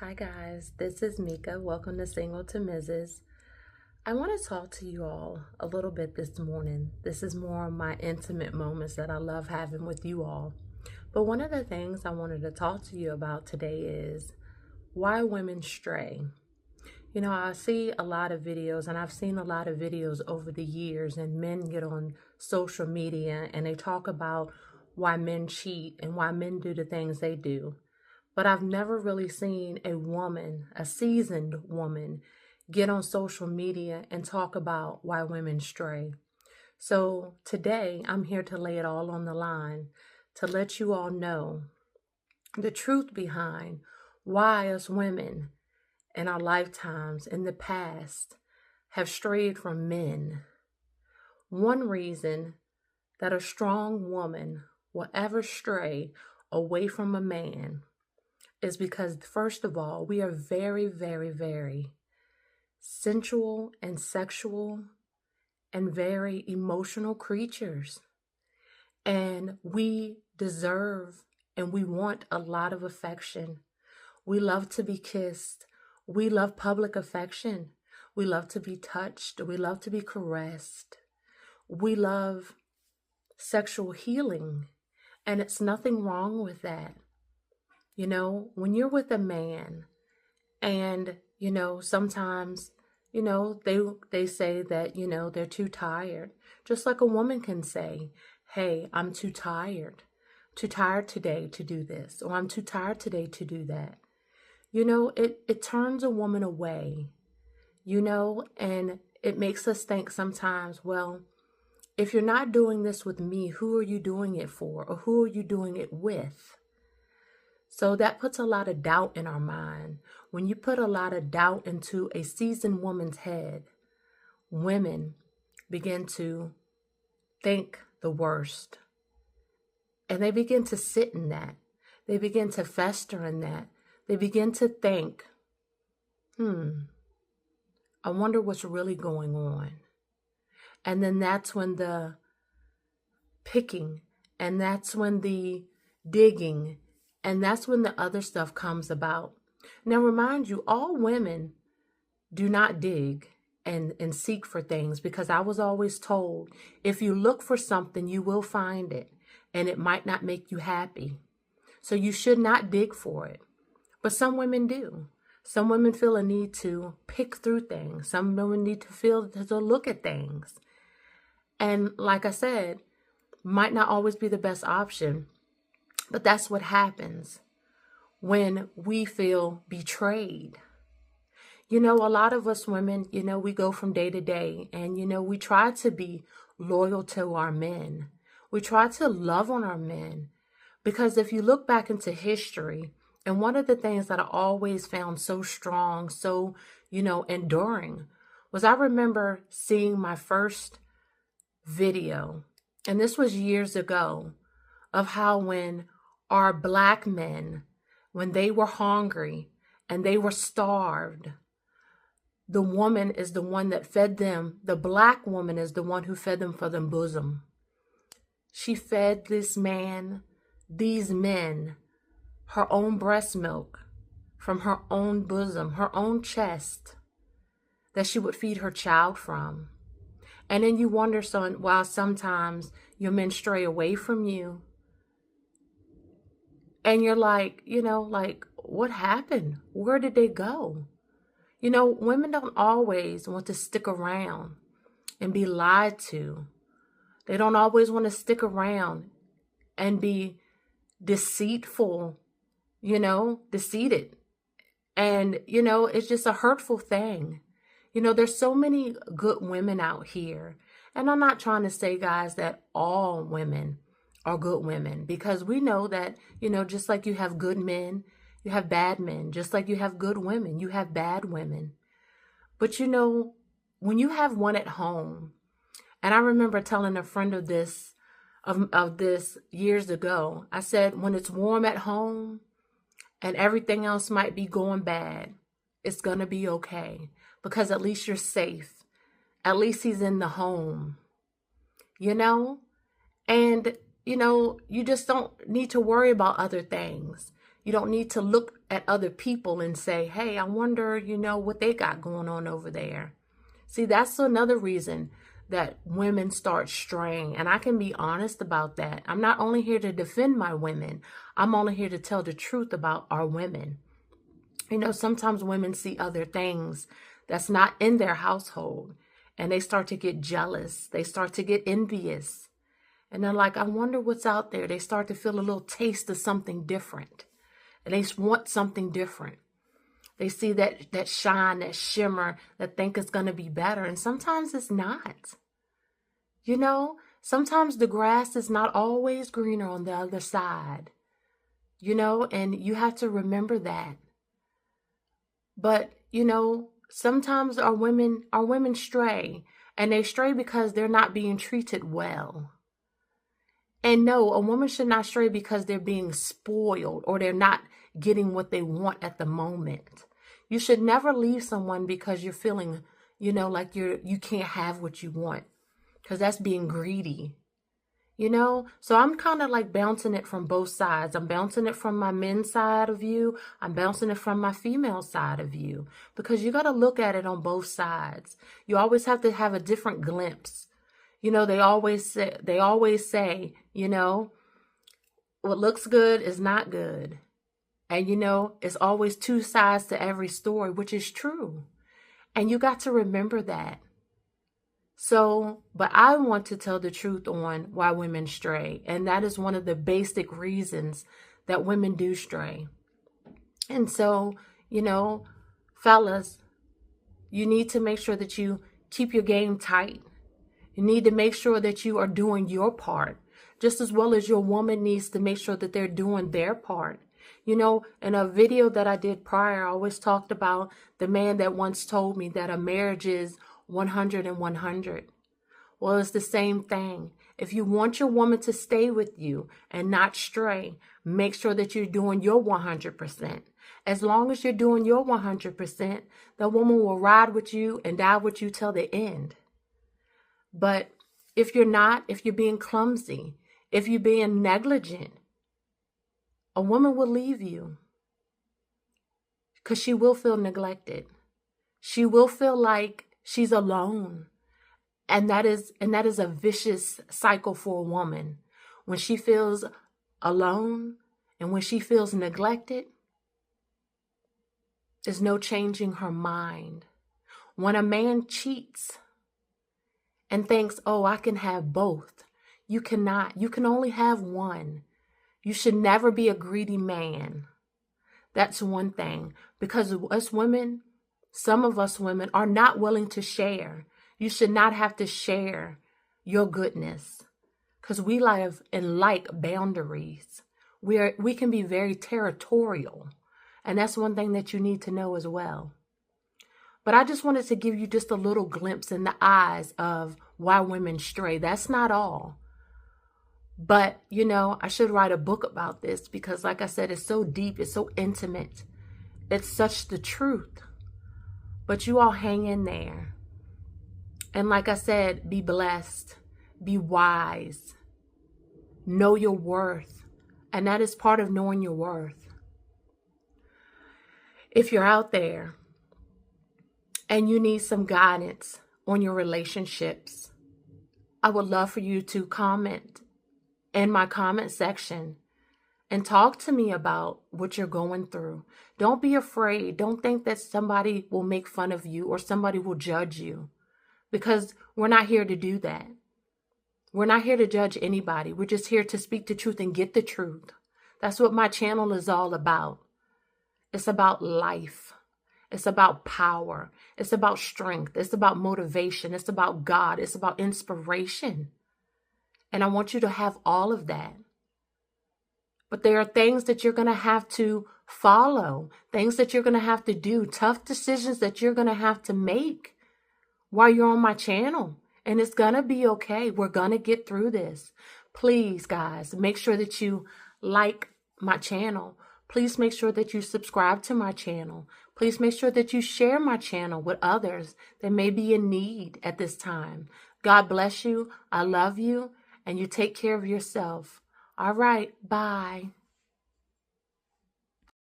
Hi guys, this is Mika. Welcome to Single to Mrs. I want to talk to you all a little bit this morning. This is more of my intimate moments that I love having with you all. But one of the things I wanted to talk to you about today is why women stray. I see a lot of videos, and I've seen a lot of videos over the years, and men get on social media and they talk about why men cheat and why men do the things they do. But I've never really seen a woman, a seasoned woman, get on social media and talk about why women stray. So today I'm here to lay it all on the line to let you all know the truth behind why us women in our lifetimes in the past have strayed from men. One reason that a strong woman will ever stray away from a man is because, first of all, we are very, very, very sensual and sexual and very emotional creatures. And we deserve and we want a lot of affection. We love to be kissed. We love public affection. We love to be touched. We love to be caressed. We love sexual healing. And it's nothing wrong with that. When you're with a man and, sometimes, they say that, they're too tired. Just like a woman can say, hey, I'm too tired today to do this, or I'm too tired today to do that. It turns a woman away, and it makes us think sometimes, well, if you're not doing this with me, who are you doing it for? Or who are you doing it with? So that puts a lot of doubt in our mind. When you put a lot of doubt into a seasoned woman's head, women begin to think the worst. And they begin to sit in that. They begin to fester in that. They begin to think, I wonder what's really going on. And then that's when the picking, and that's when the digging, and that's when the other stuff comes about. Now, remind you, all women do not dig and seek for things, because I was always told, if you look for something, you will find it, and it might not make you happy. So you should not dig for it. But some women do. Some women feel a need to pick through things. Some women need to look at things. And like I said, might not always be the best option. But that's what happens when we feel betrayed. A lot of us women, we go from day to day and, we try to be loyal to our men. We try to love on our men, because if you look back into history, and one of the things that I always found so strong, so, enduring, was I remember seeing my first video, and this was years ago, of how when our Black men, when they were hungry and they were starved, the woman is the one that fed them. The Black woman is the one who fed them for them bosom. She fed these men, her own breast milk from her own bosom, her own chest, that she would feed her child from. And then you wonder, while sometimes your men stray away from you, and you're like, what happened? Where did they go? Women don't always want to stick around and be lied to. They don't always want to stick around and be deceitful, deceited. And, it's just a hurtful thing. There's so many good women out here. And I'm not trying to say, guys, that all women are good women, because we know that, just like you have good men, you have bad men. Just like you have good women, you have bad women. But, when you have one at home, and I remember telling a friend of this years ago, I said, when it's warm at home and everything else might be going bad, it's going to be okay, because at least you're safe. At least he's in the home, and, you just don't need to worry about other things. You don't need to look at other people and say, hey, I wonder, what they got going on over there. See, that's another reason that women start straying. And I can be honest about that. I'm not only here to defend my women, I'm only here to tell the truth about our women. Sometimes women see other things that's not in their household, and they start to get jealous. They start to get envious. And they're like, I wonder what's out there. They start to feel a little taste of something different. And they want something different. They see that shine, that shimmer, that think it's going to be better. And sometimes it's not. Sometimes the grass is not always greener on the other side. And you have to remember that. But, sometimes our women stray, and they stray because they're not being treated well. And no, a woman should not stray because they're being spoiled or they're not getting what they want at the moment. You should never leave someone because you're feeling, like you can't have what you want, because that's being greedy. So I'm kind of like bouncing it from both sides. I'm bouncing it from my men's side of you. I'm bouncing it from my female side of you, because you got to look at it on both sides. You always have to have a different glimpse. They always say, what looks good is not good. And, it's always two sides to every story, which is true. And you got to remember that. So, but I want to tell the truth on why women stray. And that is one of the basic reasons that women do stray. And so, fellas, you need to make sure that you keep your game tight. You need to make sure that you are doing your part, just as well as your woman needs to make sure that they're doing their part. In a video that I did prior, I always talked about the man that once told me that a marriage is 100 and 100. Well, it's the same thing. If you want your woman to stay with you and not stray, make sure that you're doing your 100%. As long as you're doing your 100%, the woman will ride with you and die with you till the end. But if you're not, if you're being clumsy, if you're being negligent, a woman will leave you because she will feel neglected. She will feel like she's alone. And that is a vicious cycle for a woman. When she feels alone and when she feels neglected, there's no changing her mind. When a man cheats and thinks, oh, I can have both, you cannot. You can only have one. You should never be a greedy man. That's one thing. Because us women, some of us women are not willing to share. You should not have to share your goodness, because we live in like boundaries. We can be very territorial. And that's one thing that you need to know as well. But I just wanted to give you just a little glimpse in the eyes of why women stray. That's not all. But, I should write a book about this because, like I said, it's so deep. It's so intimate. It's such the truth. But you all hang in there. And like I said, be blessed. Be wise. Know your worth. And that is part of knowing your worth. If you're out there and you need some guidance on your relationships, I would love for you to comment in my comment section and talk to me about what you're going through. Don't be afraid. Don't think that somebody will make fun of you or somebody will judge you, because we're not here to do that. We're not here to judge anybody. We're just here to speak the truth and get the truth. That's what my channel is all about. It's about life. It's about power. It's about strength. It's about motivation. It's about God. It's about inspiration. And I want you to have all of that. But there are things that you're going to have to follow, things that you're going to have to do, tough decisions that you're going to have to make while you're on my channel. And it's going to be okay. We're going to get through this. Please, guys, make sure that you like my channel. Please make sure that you subscribe to my channel. Please make sure that you share my channel with others that may be in need at this time. God bless you. I love you. And you take care of yourself. All right. Bye.